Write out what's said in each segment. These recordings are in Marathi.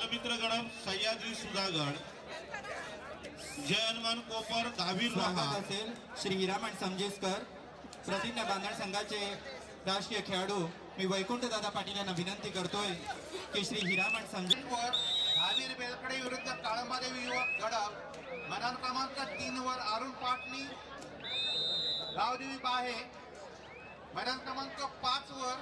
बालमित्र गणप सह्याद्री सुधागड, जय हनुमान कोपर दहावी स्वागत असेल श्री हिरामण समजेसकर, प्रतिज्ञा बांधण संघाचे राष्ट्रीय खेळाडू मी वैकुंठ दादा पाटील यांना विनंती करतोय की श्री हिरामण समजेसकर धावीर बेलकडे विरुद्ध काळंबादेवी युवक गडप, मैदान क्रमांक 3 वर अरुण पाटणी गावदेवी बाहे, मैदान क्रमांक 5 वर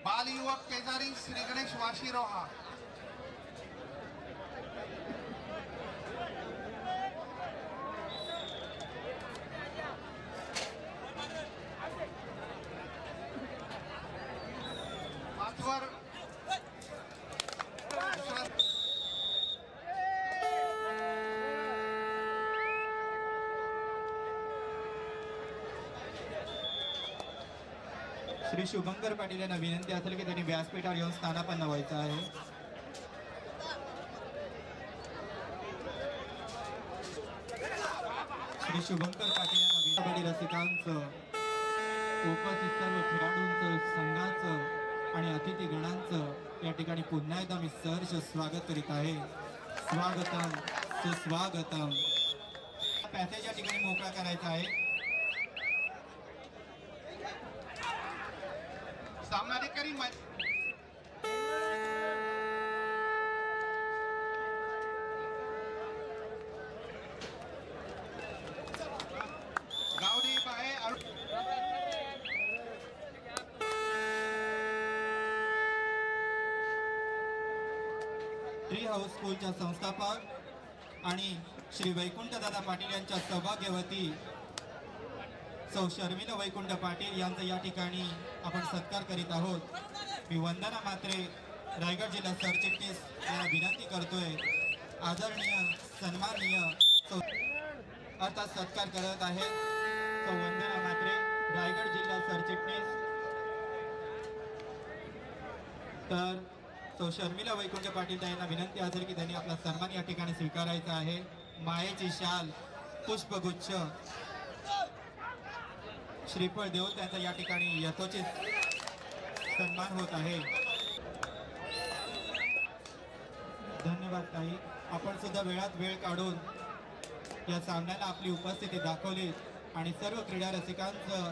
बाल युवक केजारी श्री गणेश वाशीरोहा। पाचवर श्री शुभंकर पाटील यांना विनंती असेल की त्यांनी व्यासपीठावर येऊन स्थानापन्न व्हायचं आहे। श्री शुभंकर पाटील यांना विनंती, रसिकांचं, उपस्थित सर्व खेळाडूंचं, संघाचं आणि अतिथी गणांचं या ठिकाणी पुन्हा एकदा मी सहर्ष स्वागत करीत आहे। स्वागतम सुस्वागतम। पॅसेज या ठिकाणी मोकळा करायचा आहे। सामनाधिकारी गावदेवी बाहे ट्री हाऊस स्कूलच्या संस्थापक आणि श्री वैकुंठ दादा पाटील यांच्या सौभाग्यवती सौ शर्मिला वैकुंठ पाटील यांचा या ठिकाणी आपण सत्कार करीत आहोत। मी वंदना म्हात्रे रायगड जिल्हा सरचिटणीस यांना विनंती करतोय, आदरणीय सन्माननीय अर्थात सत्कार करत आहे सौ वंदना म्हात्रे रायगड जिल्हा सरचिटणीस। तर सौ शर्मिला वैकुंठ पाटील यांना विनंती असेल की त्यांनी आपला सन्मान या ठिकाणी स्वीकारायचा आहे। मायेची शाल, पुष्पगुच्छ, श्रीफळ देऊन त्यांचा या ठिकाणी यथोचित सन्मान होत आहे। धन्यवाद ताई, आपण सुद्धा वेळात वेळ काढून या सामन्याला आपली उपस्थिती दाखवली आणि सर्व क्रीडा रसिकांचा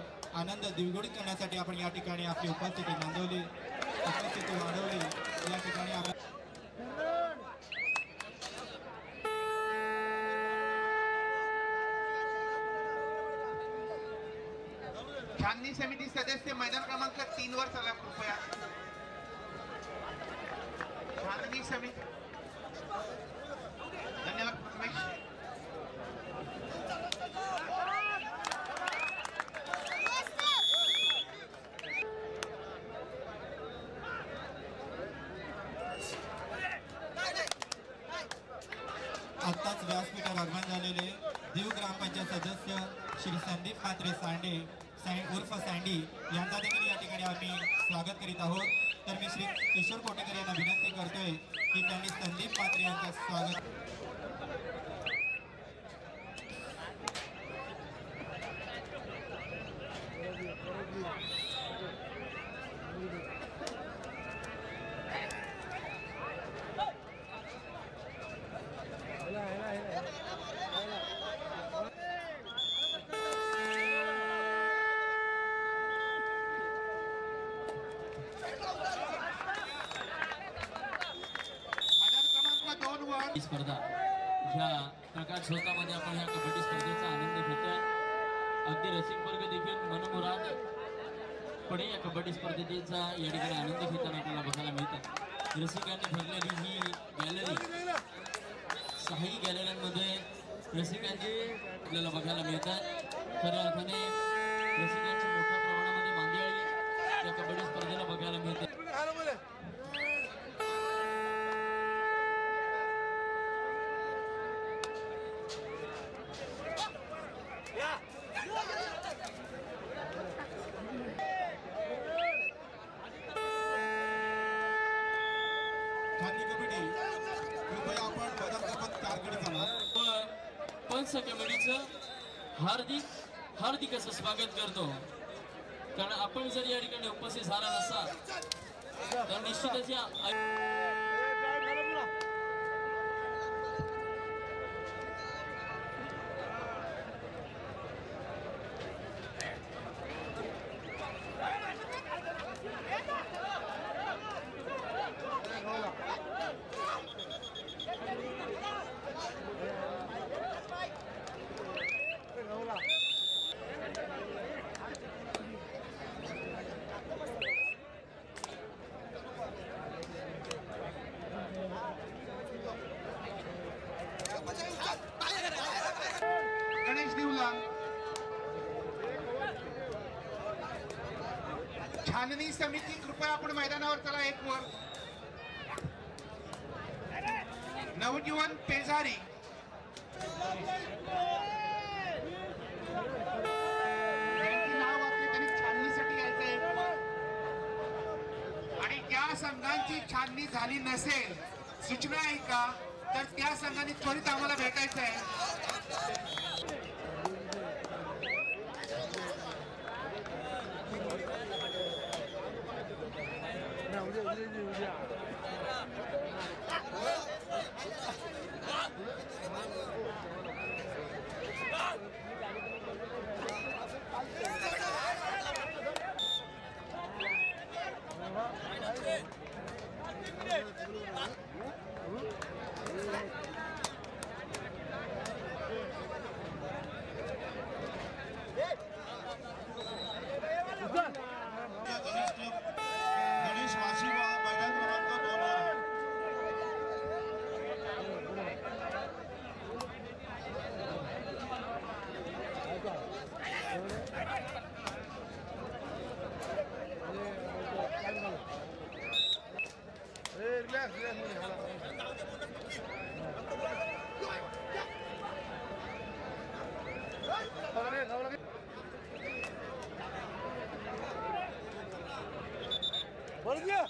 आनंद द्विगुणित करण्यासाठी आपण या ठिकाणी आपली उपस्थिती नोंदवली, उपस्थिती वाढवली। या ठिकाणी आपण छाननी समिती सदस्य मैदान क्रमांक 3 वर चला कृपया। छाननी समिती, धन्यवाद रमेश। आत्ताच व्यासपीठावर आगमन झालेले दीव ग्रामपंचायत सदस्य श्री संदीप म्हात्रे सांडे उर्फ सँडी यांचा देखील या ठिकाणी आम्ही स्वागत करीत आहोत। तर मी श्री किशोर कोटेकर यांना विनंती करतोय की त्यांनी संदीप म्हात्रे यांचं स्वागत। स्पर्धा ह्या प्रकाश शोधामध्ये आपण ह्या कबड्डी स्पर्धेचा आनंद घेतोय। अगदी रसिक वर्ग देखील मनमुरादपणे या कबड्डी स्पर्धेचा या ठिकाणी आनंद घेताना आपल्याला बघायला मिळतात। रसिकांनी भरलेली ही गॅलरी, 6 गॅलऱ्यांमध्ये रसिकांची आपल्याला बघायला मिळतात। खऱ्या अर्थाने रसिकांची मोठ्या प्रमाणामध्ये मांदियाळी या कबड्डी स्पर्धेला बघायला मिळते। पंच कमिटीचं हार्दिक असं स्वागत करतो। कारण आपण जर या ठिकाणी उपस्थित झाला नसा तर निश्चितच या गणेश देवला छाननी समिती कृपया आपण मैदानावर चला एक वर. नवजीवन पेजारी त्यांची नाव वाचली त्यांनी छाननीसाठी यायचंय. आणि ज्या संघांची छाननी झाली नसेल सूचना आहे का तर त्या संघाने त्वरित आम्हाला भेटायचं आहे. गणेश वाशी मैदान क्रमांक 2 वर. बोल गया